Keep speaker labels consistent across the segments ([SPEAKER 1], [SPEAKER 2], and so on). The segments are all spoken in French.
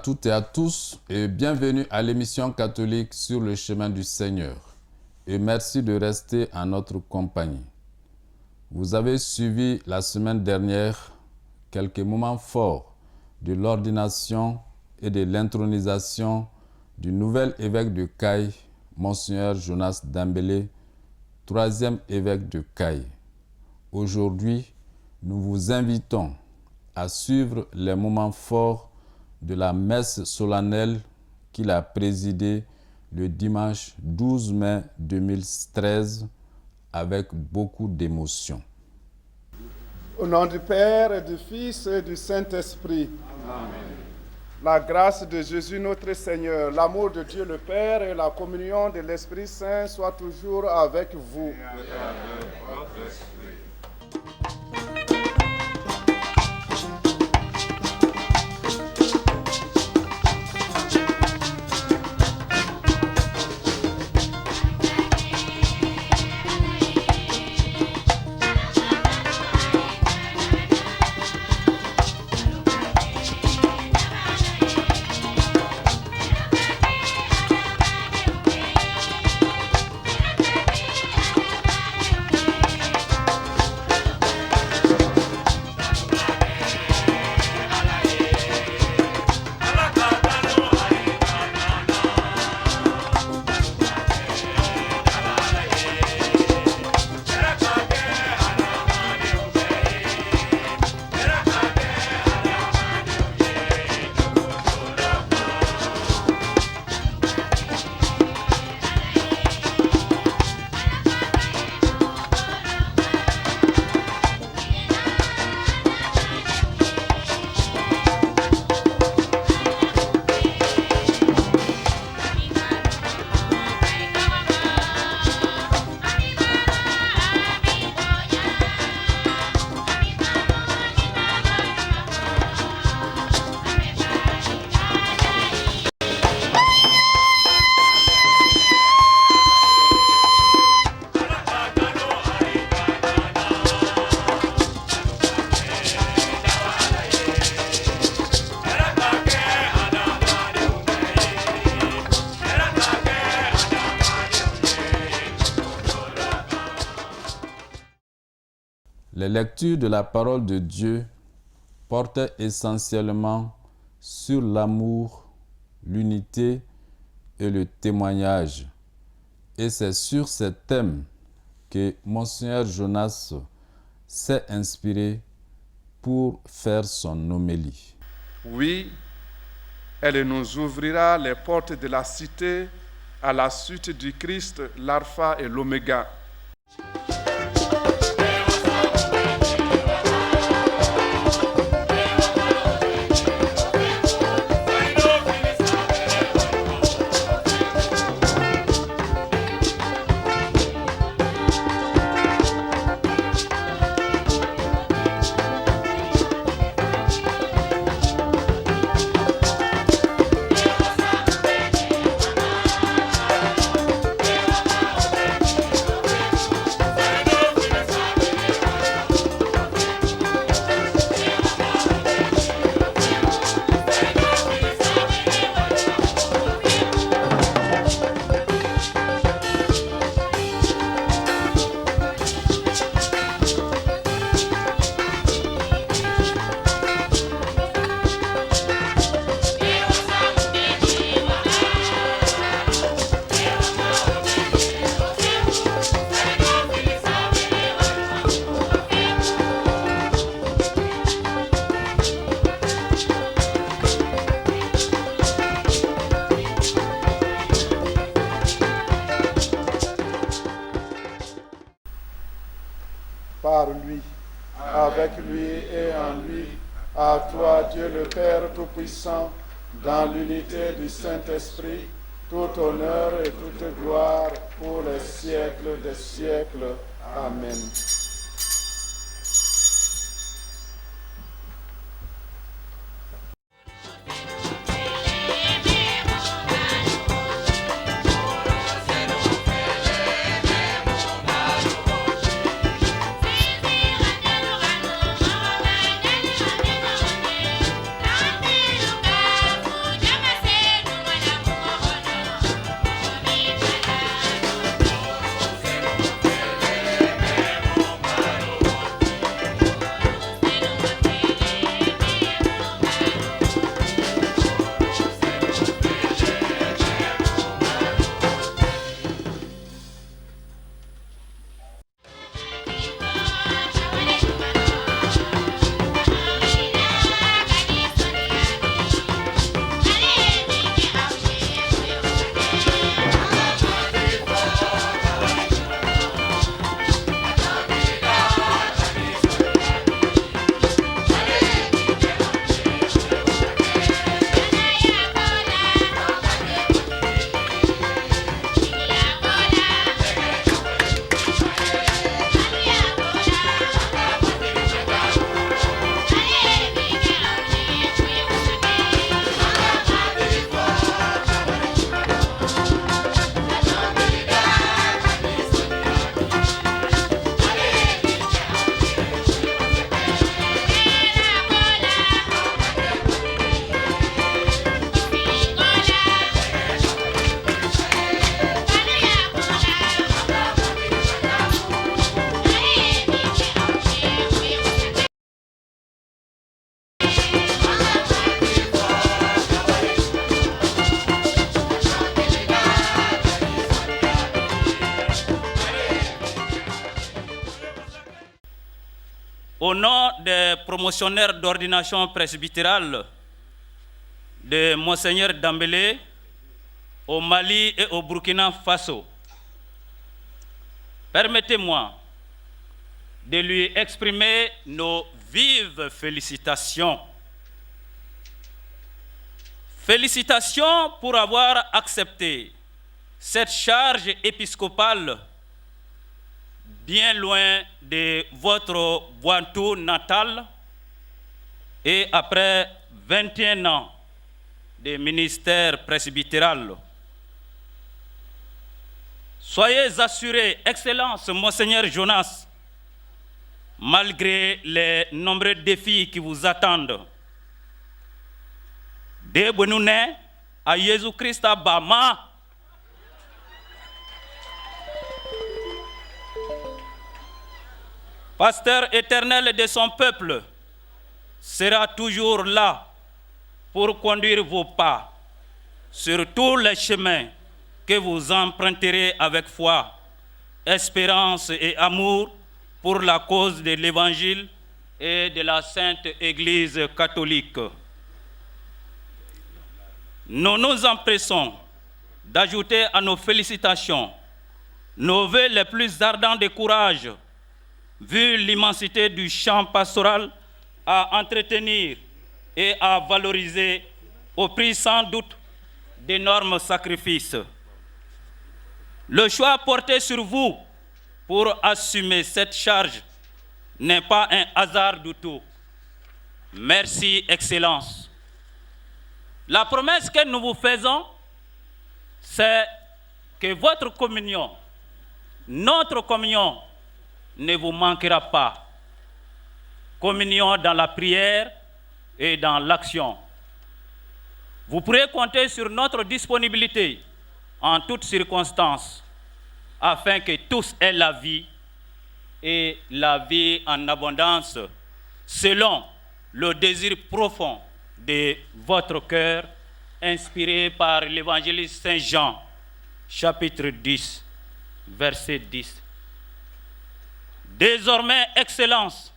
[SPEAKER 1] À toutes et à tous et bienvenue à l'émission catholique sur le chemin du Seigneur. Et merci de rester en notre compagnie. Vous avez suivi la semaine dernière quelques moments forts de l'ordination et de l'intronisation du nouvel évêque de Caille, Monseigneur Jonas Dembélé, troisième évêque de Caille. Aujourd'hui, nous vous invitons à suivre les moments forts de la messe solennelle qu'il a présidée le dimanche 12 mai 2013 avec beaucoup d'émotion.
[SPEAKER 2] Au nom du Père et du Fils et du Saint-Esprit. Amen. La grâce de Jésus notre Seigneur, l'amour de Dieu le Père et la communion de l'Esprit Saint soient toujours avec vous. Et avec votre esprit.
[SPEAKER 1] Les lectures de la parole de Dieu portaient essentiellement sur l'amour, l'unité et le témoignage. Et c'est sur ces thèmes que Monseigneur Jonas s'est inspiré pour faire son homélie.
[SPEAKER 2] Oui, elle nous ouvrira les portes de la cité à la suite du Christ, l'alpha et l'oméga. Par lui, avec lui et en lui, à toi Dieu le Père Tout-Puissant, dans l'unité du Saint-Esprit, tout honneur et toute gloire pour les siècles des siècles. Amen.
[SPEAKER 3] Au nom des promotionnaires d'ordination presbytérale de Monseigneur Dambélé, au Mali et au Burkina Faso, permettez-moi de lui exprimer nos vives félicitations. Félicitations pour avoir accepté cette charge épiscopale bien loin de votre Bointou natal et après 21 ans de ministère presbytéral. Soyez assurés, Excellence Monseigneur Jonas, malgré les nombreux défis qui vous attendent, de Bonouné à Jésus-Christ à Bama, pasteur éternel de son peuple, sera toujours là pour conduire vos pas sur tous les chemins que vous emprunterez avec foi, espérance et amour pour la cause de l'Évangile et de la Sainte Église catholique. Nous nous empressons d'ajouter à nos félicitations nos vœux les plus ardents de courage, vu l'immensité du champ pastoral à entretenir et à valoriser au prix sans doute d'énormes sacrifices. Le choix porté sur vous pour assumer cette charge n'est pas un hasard du tout. Merci, Excellence. La promesse que nous vous faisons, c'est que votre communion, notre communion, ne vous manquera pas. Communion dans la prière et dans l'action. Vous pourrez compter sur notre disponibilité en toutes circonstances, afin que tous aient la vie et la vie en abondance, selon le désir profond de votre cœur, inspiré par l'évangéliste Saint Jean, chapitre 10, verset 10. Désormais, Excellence,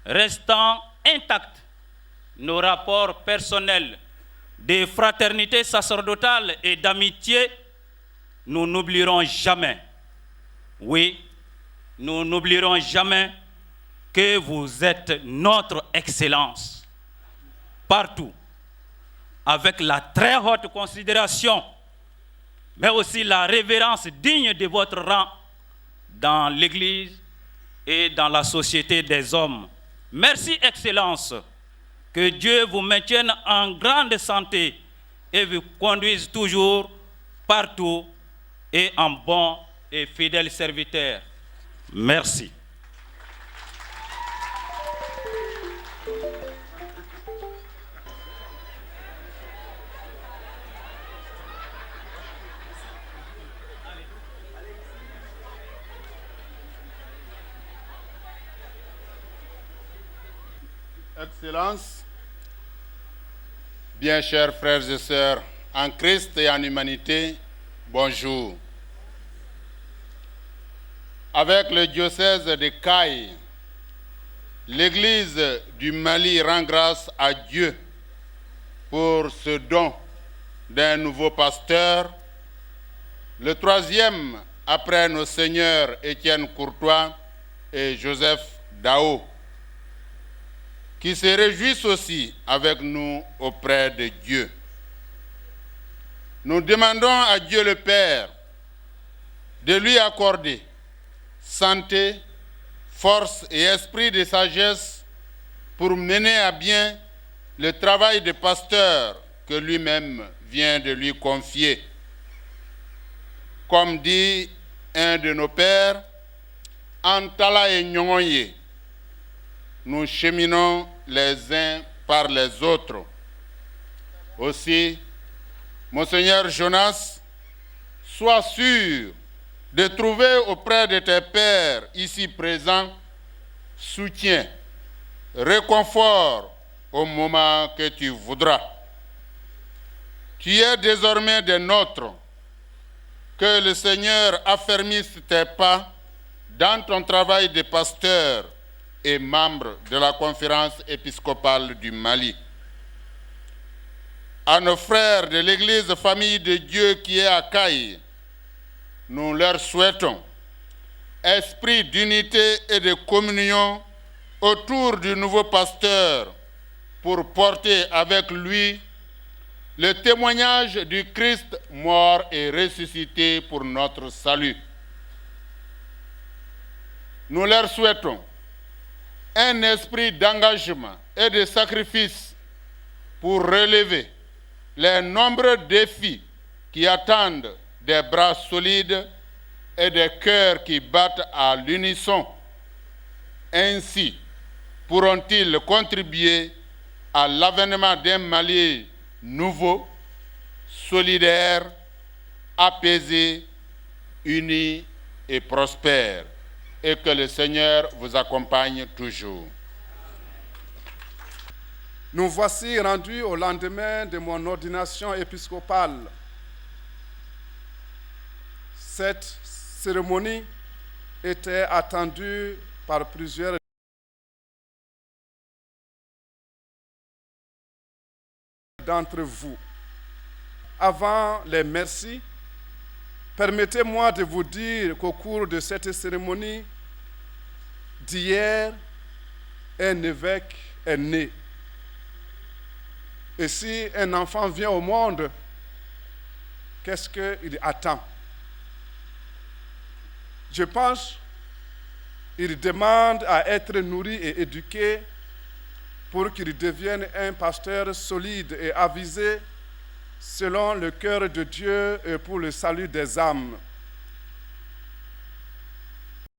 [SPEAKER 3] restant intacts nos rapports personnels de fraternité sacerdotale et d'amitié, nous n'oublierons jamais, oui, nous n'oublierons jamais que vous êtes notre Excellence. Partout, avec la très haute considération, mais aussi la révérence digne de votre rang dans l'Église et dans la société des hommes. Merci, Excellence. Que Dieu vous maintienne en grande santé et vous conduise toujours, partout, et en bon et fidèle serviteur. Merci.
[SPEAKER 2] Excellence, bien chers frères et sœurs, en Christ et en humanité, bonjour. Avec le diocèse de Caille, l'Église du Mali rend grâce à Dieu pour ce don d'un nouveau pasteur, le troisième après nos seigneurs Étienne Courtois et Joseph Dao, qui se réjouissent aussi avec nous auprès de Dieu. Nous demandons à Dieu le Père de lui accorder santé, force et esprit de sagesse pour mener à bien le travail de pasteur que lui-même vient de lui confier. Comme dit un de nos pères, Antala et Nyongoye, nous cheminons les uns par les autres. Aussi, Monseigneur Jonas, sois sûr de trouver auprès de tes pères ici présents soutien, réconfort au moment que tu voudras. Tu es désormais des nôtres. Que le Seigneur affermisse tes pas dans ton travail de pasteur
[SPEAKER 4] et membre de la conférence épiscopale du Mali. À nos frères de l'Église Famille de Dieu qui est à Caille, nous leur souhaitons esprit d'unité et de communion autour du nouveau pasteur pour porter avec lui le témoignage du Christ mort et ressuscité pour notre salut. Nous leur souhaitons un esprit d'engagement et de sacrifice pour relever les nombreux défis qui attendent des bras solides et des cœurs qui battent à l'unisson. Ainsi pourront-ils contribuer à l'avènement d'un Mali nouveau, solidaire, apaisé, uni et prospère. Et que le Seigneur vous accompagne toujours.
[SPEAKER 2] Nous voici rendus au lendemain de mon ordination épiscopale. Cette cérémonie était attendue par plusieurs d'entre vous. Avant les merci, permettez-moi de vous dire qu'au cours de cette cérémonie d'hier, un évêque est né. Et si un enfant vient au monde, qu'est-ce qu'il attend? Je pense qu'il demande à être nourri et éduqué pour qu'il devienne un pasteur solide et avisé selon le cœur de Dieu et pour le salut des âmes.